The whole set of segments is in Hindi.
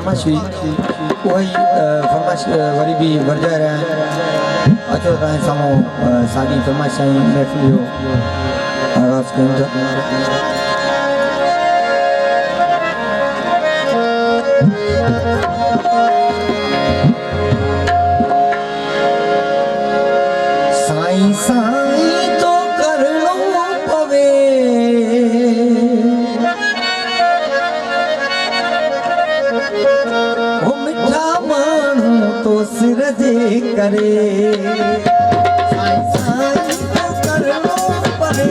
फरमाइश हुई वही फरमाइश वरी भी वरजा रहा है अचो तव्हां साम्हूं साॻी फरमाइश सां महफ़िल जो आगाज़ कयूं था। साईं साईं तो करणो पवे ओ मिठा माण्हू तो सिर जे करे साईं साईं तो करणो पवे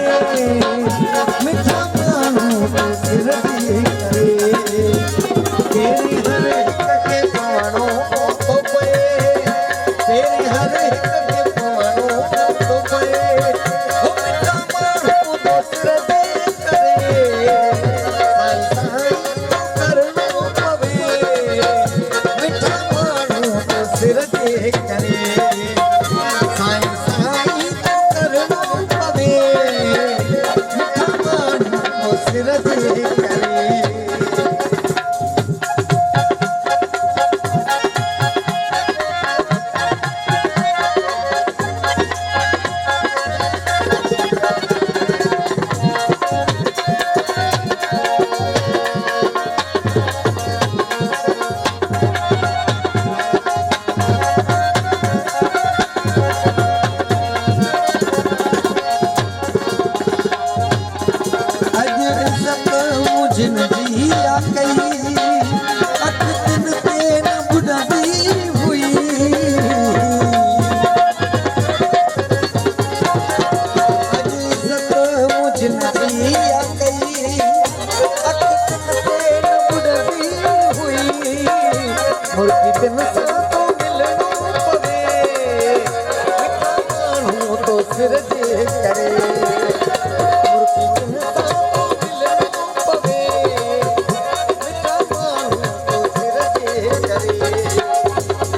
मिठा माण्हू तो सिर जे करे तेरी हर हिक खे पवणो तो पए तेरी हर हिक खे पवणो तो पए ओ मिठा माण्हू तो सिर जे करे साईं साईं तो करणो पवे मिठा माण्हू तो सिर जे करे साईं साईं तो करणो पवे मिठा माण्हू तो सिर जे करे। सिर जे करे मुर्गी बिन साथो मिलणो पवे मिठा माण्हू तो सिर जे करे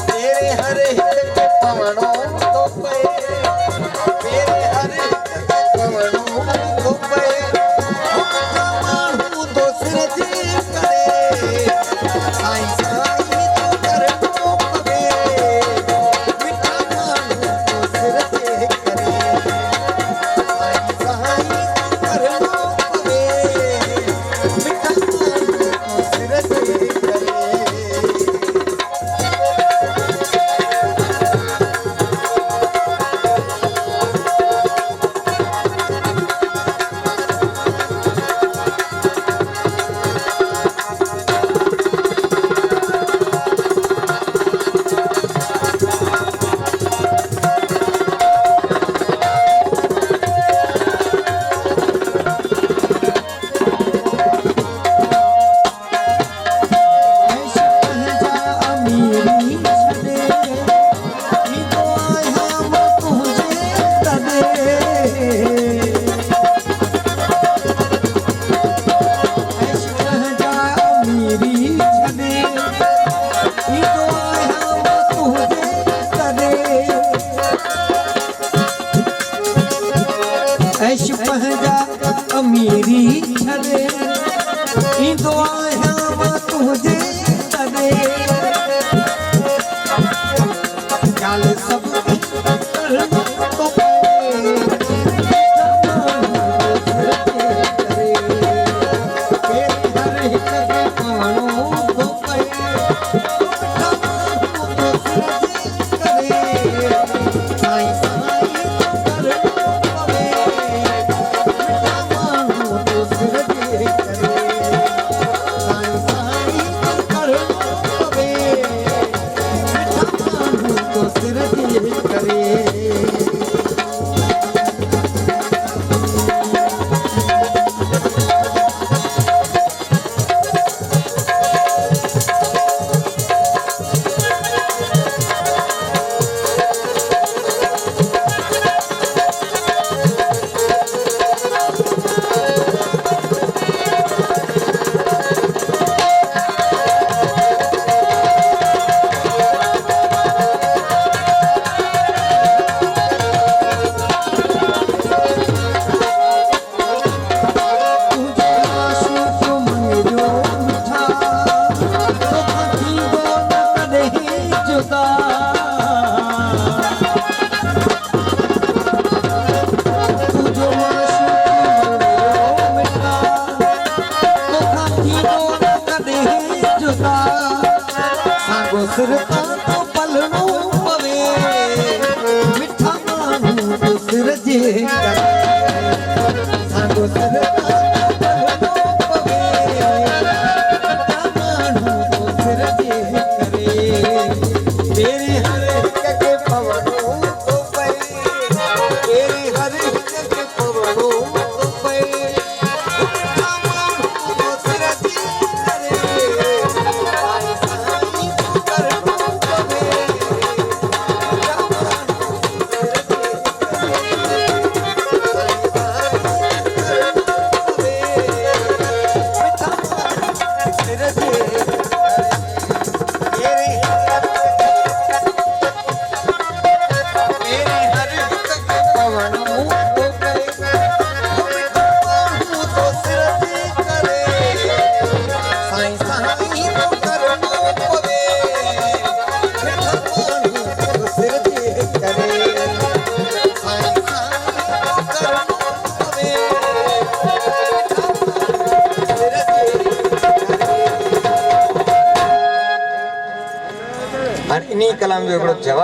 तेरे हर हिक खे पवणो तो पए तेरे हर हिक खे पवणो तो पए मिठा माण्हू तो सिर जे करे साईं साईं तो करणो पवे मिठा माण्हू तो सिर जे करे ऐश पंहिंजा अमीरी छॾे ईंदो आहियां मां तुंहिंजे तॾे ख़्याल सभु करणो थो पए हर हिक खे पवणो थो पए साईं साईं करे सुरता तो पलनो पवे मिठा मानू तो सिरजे सांगो सुरता तो पलनो पवे मिठा मानू तो सिरजे करे तेरे हर के पवनो तो पे तेरे हर के पवनो तो पे मिठा मानू तो सिरजे करे इन्हीं कलाम जो जवाब